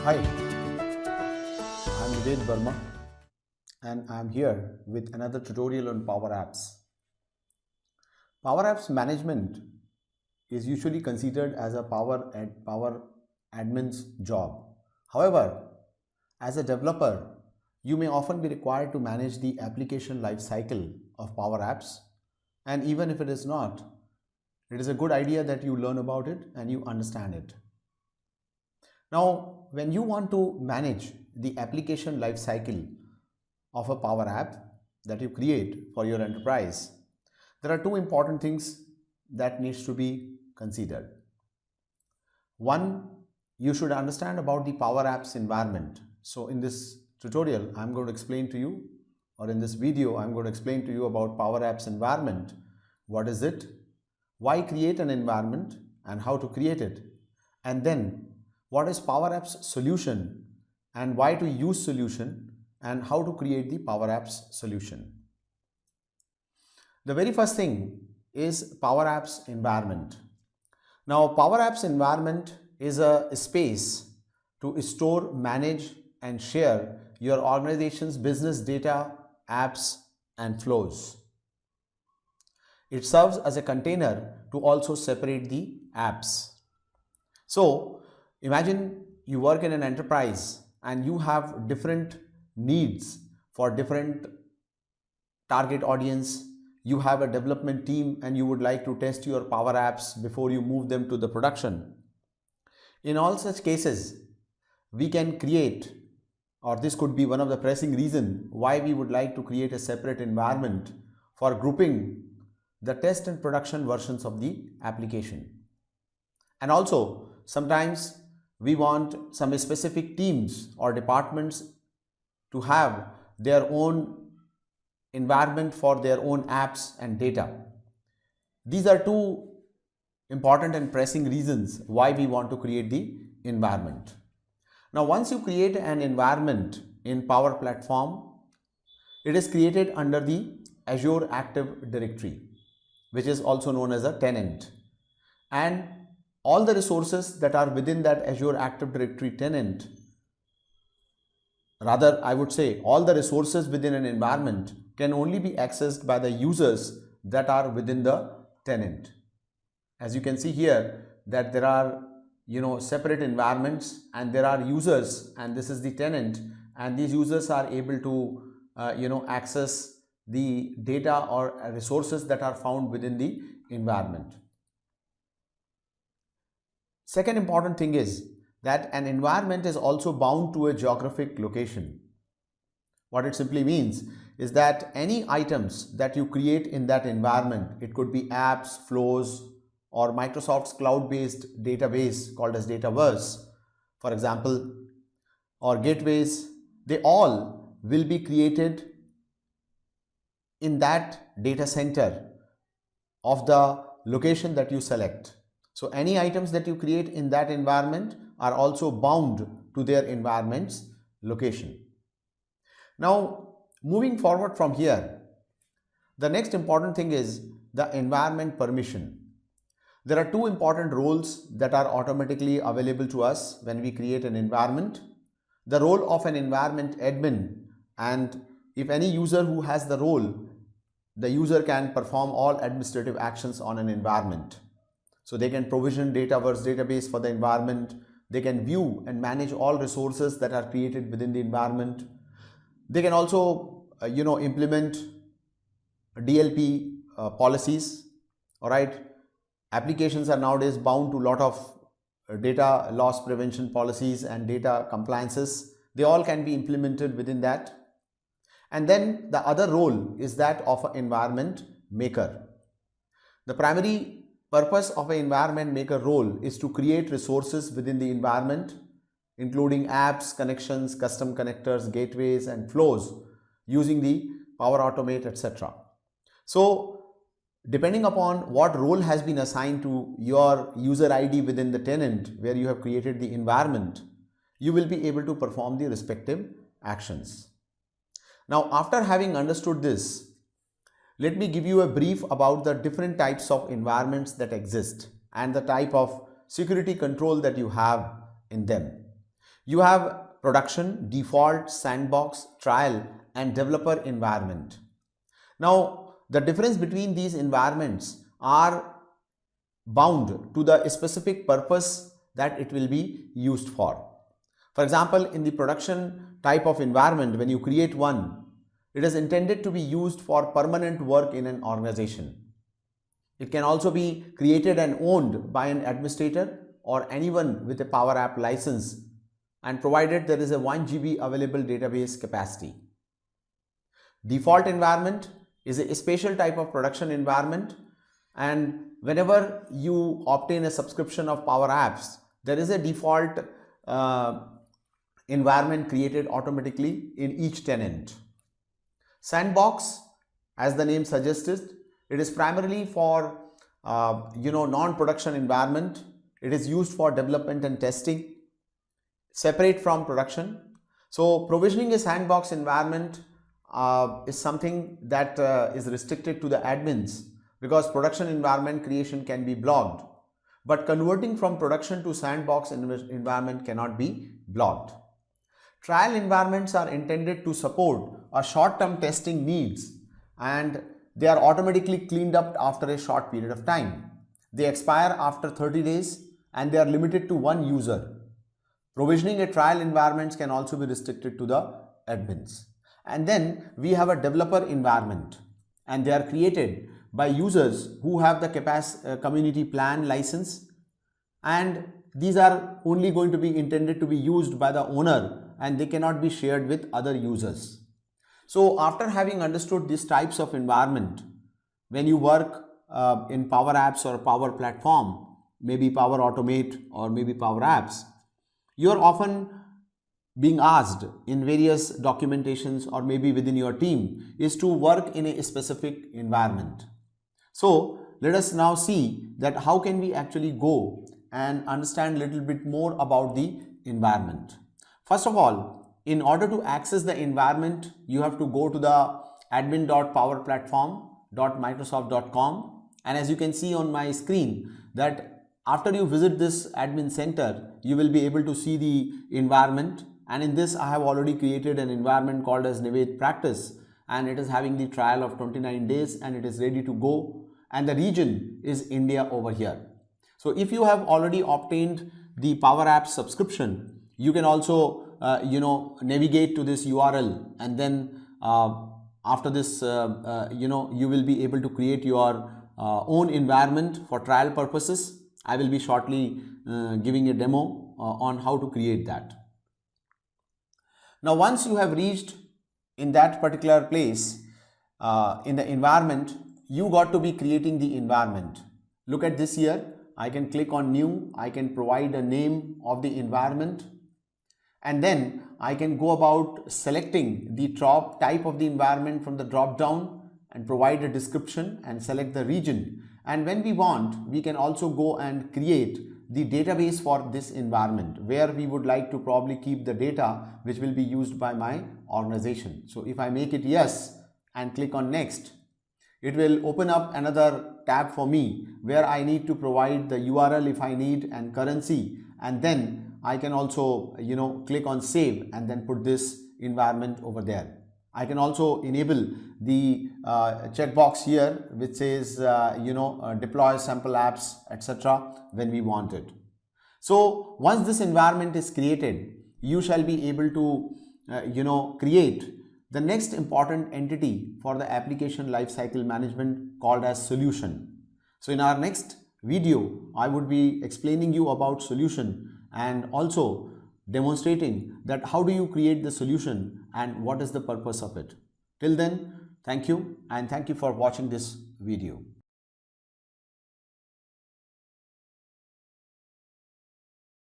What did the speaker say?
Hi, I'm Ved Verma and I'm here with another tutorial on Power Apps. Power Apps management is usually considered as a power admin's job. However, as a developer, you may often be required to manage the application lifecycle of Power Apps, and even if it is not, it is a good idea that you learn about it and you understand it. Now, when you want to manage the application lifecycle of a Power App that you create for your enterprise, there are two important things that needs to be considered. One, you should understand about the Power Apps environment. So in this tutorial, I'm going to explain to you, or in this video, I'm going to explain to you about Power Apps environment. What is it? Why create an environment and how to create it? And then what is Power Apps solution and why to use solution and how to create the Power Apps solution. The very first thing is Power Apps environment. Now, Power Apps environment is a space to store, manage and share your organization's business data, apps and flows. It serves as a container to also separate the apps. So, imagine you work in an enterprise and you have different needs for different target audience. You have a development team and you would like to test your Power Apps before you move them to the production. In all such cases, we can create, or this could be one of the pressing reasons why we would like to create a separate environment for grouping the test and production versions of the application. And also, sometimes we want some specific teams or departments to have their own environment for their own apps and data. These are two important and pressing reasons why we want to create the environment. Now, once you create an environment in Power Platform, it is created under the Azure Active Directory, which is also known as a tenant. And all the resources that are within that Azure Active Directory tenant, rather I would say all the resources within an environment can only be accessed by the users that are within the tenant. As you can see here that there are separate environments and there are users, and this is the tenant, and these users are able to access the data or resources that are found within the environment. Second important thing is that an environment is also bound to a geographic location. What it simply means is that any items that you create in that environment, it could be apps, flows, or Microsoft's cloud-based database called as Dataverse, for example, or gateways, they all will be created in that data center of the location that you select. So any items that you create in that environment are also bound to their environment's location. Now, moving forward from here, the next important thing is the environment permission. There are two important roles that are automatically available to us when we create an environment. The role of an environment admin, and if any user who has the role, the user can perform all administrative actions on an environment. So they can provision Dataverse database for the environment. They can view and manage all resources that are created within the environment. They can also, implement DLP policies. All right. Applications are nowadays bound to a lot of data loss prevention policies and data compliances. They all can be implemented within that. And then the other role is that of an environment maker. The primary purpose of an environment maker role is to create resources within the environment, including apps, connections, custom connectors, gateways, and flows using the Power Automate, etc. So, depending upon what role has been assigned to your user ID within the tenant where you have created the environment, you will be able to perform the respective actions. Now, after having understood this, let me give you a brief about the different types of environments that exist and the type of security control that you have in them. You have production, default, sandbox, trial, and developer environment. Now, the difference between these environments are bound to the specific purpose that it will be used for. For example, in the production type of environment, when you create one, it is intended to be used for permanent work in an organization. It can also be created and owned by an administrator or anyone with a Power App license, and provided there is a 1 GB available database capacity. Default environment is a special type of production environment, and whenever you obtain a subscription of Power Apps, there is a default environment created automatically in each tenant. Sandbox, as the name suggests, it is primarily for non-production environment. It is used for development and testing, separate from production. So provisioning a sandbox environment is something that is restricted to the admins, because production environment creation can be blocked, but converting from production to sandbox environment cannot be blocked. Trial environments are intended to support a short-term testing needs, and they are automatically cleaned up after a short period of time. They expire after 30 days and they are limited to one user. Provisioning a trial environments can also be restricted to the admins. And then we have a developer environment, and they are created by users who have the community plan license, and these are only going to be intended to be used by the owner, and they cannot be shared with other users. So after having understood these types of environment, when you work in Power Apps or Power Platform, maybe Power Automate or maybe Power Apps, you are often being asked in various documentations or maybe within your team is to work in a specific environment. So let us now see that how can we actually go and understand a little bit more about the environment. First of all, in order to access the environment, you have to go to the admin.powerplatform.microsoft.com, and as you can see on my screen that after you visit this admin center, you will be able to see the environment, and in this I have already created an environment called as Nived Practice, and it is having the trial of 29 days and it is ready to go, and the region is India over here. So if you have already obtained the Power Apps subscription, you can also navigate to this URL, and then after this you will be able to create your own environment for trial purposes. I will be shortly giving a demo on how to create that. Now once you have reached in that particular place in the environment, you got to be creating the environment. Look at this here. I can click on new, I can provide a name of the environment, and then I can go about selecting the type of the environment from the drop down and provide a description and select the region. And when we want, we can also go and create the database for this environment where we would like to probably keep the data which will be used by my organization. So if I make it yes and click on next, it will open up another tab for me where I need to provide the URL if I need and currency, and then I can also click on save and then put this environment over there. I can also enable the checkbox here which says deploy sample apps, etc. when we want it. So once this environment is created, you shall be able to create the next important entity for the application lifecycle management called as solution. So in our next video, I would be explaining you about solution and also demonstrating that how do you create the solution and what is the purpose of it. Till then, thank you, and thank you for watching this video.